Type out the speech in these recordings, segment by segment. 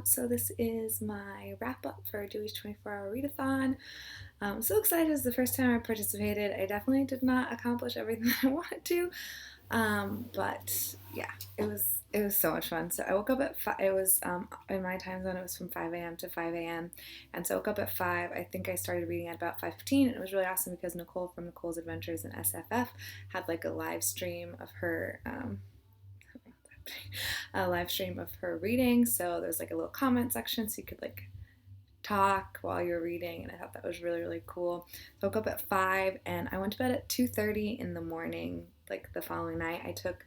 So this is my wrap up for Dewey's 24-hour readathon. I'm so excited. It's the first time I participated. I definitely did not accomplish everything that I wanted to, but yeah, it was so much fun. So I woke up at 5. It was in my time zone. It was from 5 a.m. to 5 a.m. And so I woke up at 5. I think I started reading at about 5:15, and it was really awesome because Nicole from Nicole's Adventures in SFF had like a live stream of her. A live stream of her reading. So there's like a little comment section so you could like talk while you're reading, and I thought that was really, really cool. So I woke up at 5 and I went to bed at 2:30 in the morning, like the following night. I took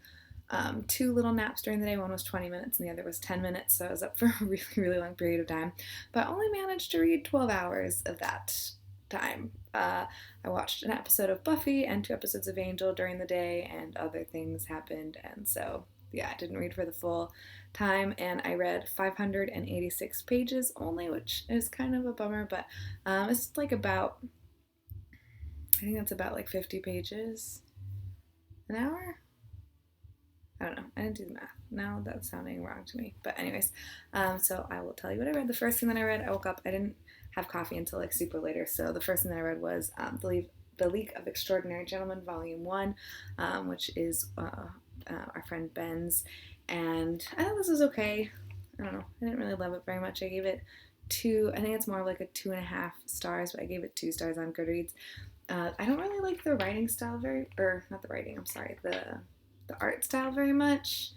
two little naps during the day. One was 20 minutes and the other was 10 minutes, so I was up for a really, really long period of time, but I only managed to read 12 hours of that time. I watched an episode of Buffy and 2 episodes of Angel during the day, and other things happened, and so yeah, I didn't read for the full time, and I read 586 pages only, which is kind of a bummer, but it's like about, I think that's about like 50 pages an hour. I don't know. I didn't do the math. Now that's sounding wrong to me. But anyways, so I will tell you what I read. The first thing that I read, I woke up. I didn't have coffee until like super later. So the first thing that I read was The League of Extraordinary Gentlemen, Volume 1, which is our friend Ben's. And I thought this was okay. I don't know. I didn't really love it very much. I gave it 2. I think it's more of like a 2.5 stars, but I gave it 2 stars on Goodreads. I don't really like the writing style or not the writing, I'm sorry, the art style very much,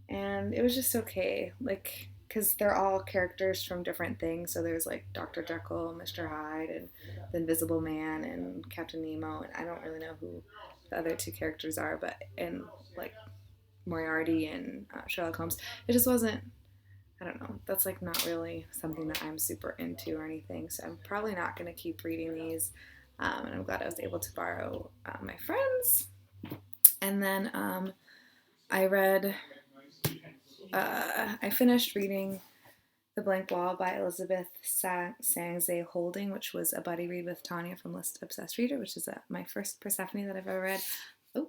and it was just okay, like, because they're all characters from different things. So there's like Dr. Jekyll, Mr. Hyde, and the Invisible Man, and Captain Nemo, and I don't really know who the other 2 characters are, but and like Moriarty and Sherlock Holmes. It just wasn't, I don't know, that's like not really something that I'm super into or anything, so I'm probably not going to keep reading these, and I'm glad I was able to borrow my friends. And then I read, I finished reading The Blank Wall by Elizabeth Sangze Holding, which was a buddy read with Tanya from List Obsessed Reader, which is my first Persephone that I've ever read. Oh,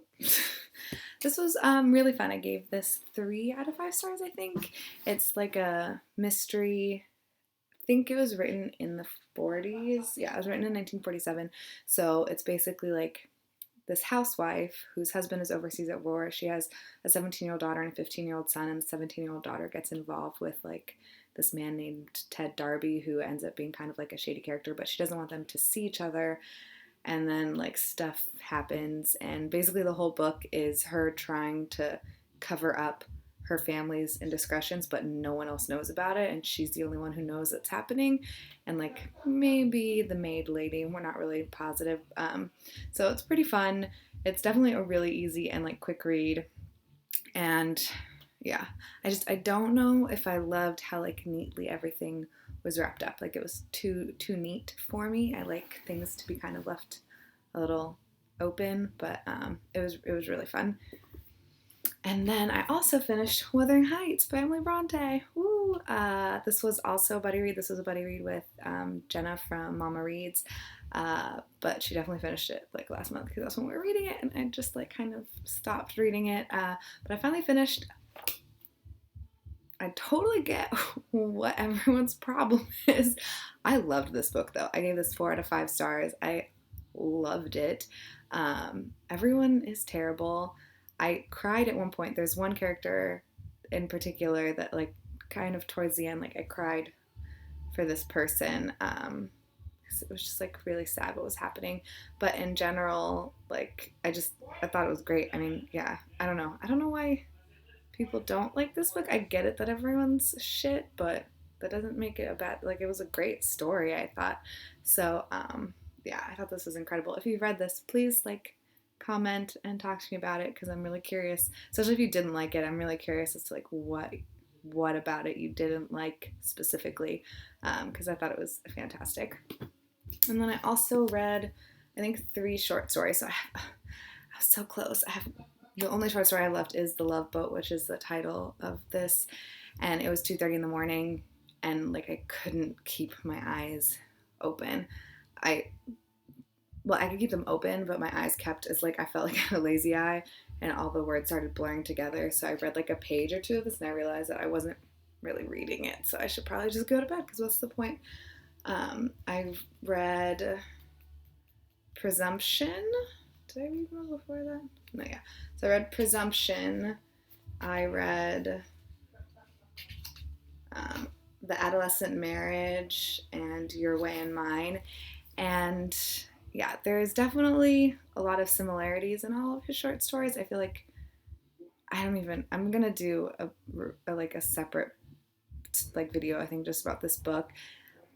this was really fun. I gave this 3 out of 5 stars, I think. It's like a mystery. I think it was written in the 40s. Yeah, it was written in 1947. So it's basically like this housewife whose husband is overseas at war. She has a 17-year-old daughter and a 15-year-old son, and the 17-year-old daughter gets involved with like this man named Ted Darby, who ends up being kind of like a shady character, but she doesn't want them to see each other. And then like stuff happens, and basically the whole book is her trying to cover up her family's indiscretions, but no one else knows about it, and she's the only one who knows it's happening, and like maybe the maid lady, we're not really positive. So it's pretty fun. It's definitely a really easy and like quick read, and yeah, I don't know if I loved how like neatly everything was wrapped up. Like it was too neat for me. I like things to be kind of left a little open, but it was really fun. And then I also finished Wuthering Heights by Emily Bronte. Woo! This was also a buddy read. This was a buddy read with Jenna from Mama Reads, but she definitely finished it like last month because that's when we were reading it, and I just like kind of stopped reading it. But I finally finished. I totally get what everyone's problem is. I loved this book though. I gave this 4 out of 5 stars. I loved it. Everyone is terrible. I cried at one point. There's one character in particular that like kind of towards the end, like I cried for this person. Because it was just like really sad what was happening. But in general, like I thought it was great. I mean, yeah, I don't know why people don't like this book. I get it that everyone's shit, but that doesn't make it a bad, like it was a great story, I thought. So yeah, I thought this was incredible. If you've read this, please like comment and talk to me about it, because I'm really curious, especially if you didn't like it. I'm really curious as to like what about it you didn't like specifically, because I thought it was fantastic. And then I also read, I think, 3 short stories. So I was so close. The only short story I left is The Love Boat, which is the title of this, and it was 2:30 in the morning, and like I couldn't keep my eyes open. I could keep them open, but my eyes kept as like I felt like I had a lazy eye, and all the words started blurring together. So I read like a page or 2 of this, and I realized that I wasn't really reading it, so I should probably just go to bed because what's the point? I've read Presumption. Did I read one before that? No, yeah. So I read Presumption. I read The Adolescent Marriage and Your Way and Mine. And yeah, there's definitely a lot of similarities in all of his short stories. I feel like I'm gonna do a separate like video, I think, just about this book.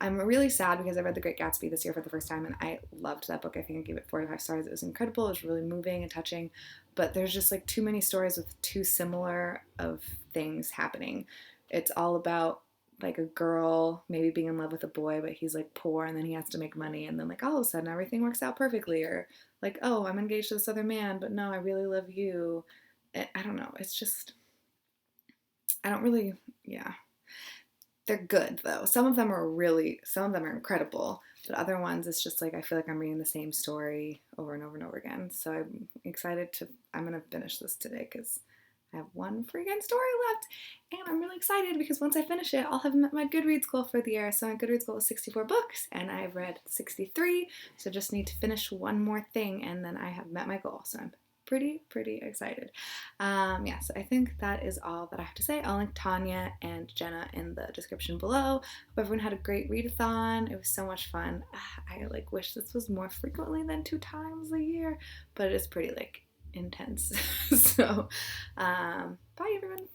I'm really sad because I read The Great Gatsby this year for the first time and I loved that book. I think I gave it 4 to 5 stars. It was incredible. It was really moving and touching, but there's just like too many stories with too similar of things happening. It's all about like a girl maybe being in love with a boy, but he's like poor and then he has to make money and then like all of a sudden everything works out perfectly, or like, oh, I'm engaged to this other man, but no, I really love you. I don't know. It's just, I don't really, yeah. They're good though. Some of them are incredible, but other ones it's just like I feel like I'm reading the same story over and over and over again. So I'm gonna finish this today because I have one freaking story left, and I'm really excited because once I finish it, I'll have met my Goodreads goal for the year. So my Goodreads goal is 64 books, and I've read 63, so just need to finish one more thing, and then I have met my goal. So I'm pretty excited. Yeah, so I think that is all that I have to say. I'll link Tanya and Jenna in the description below. Hope everyone had a great readathon. It was so much fun. I like wish this was more frequently than 2 times a year, but it is pretty like intense. So bye everyone.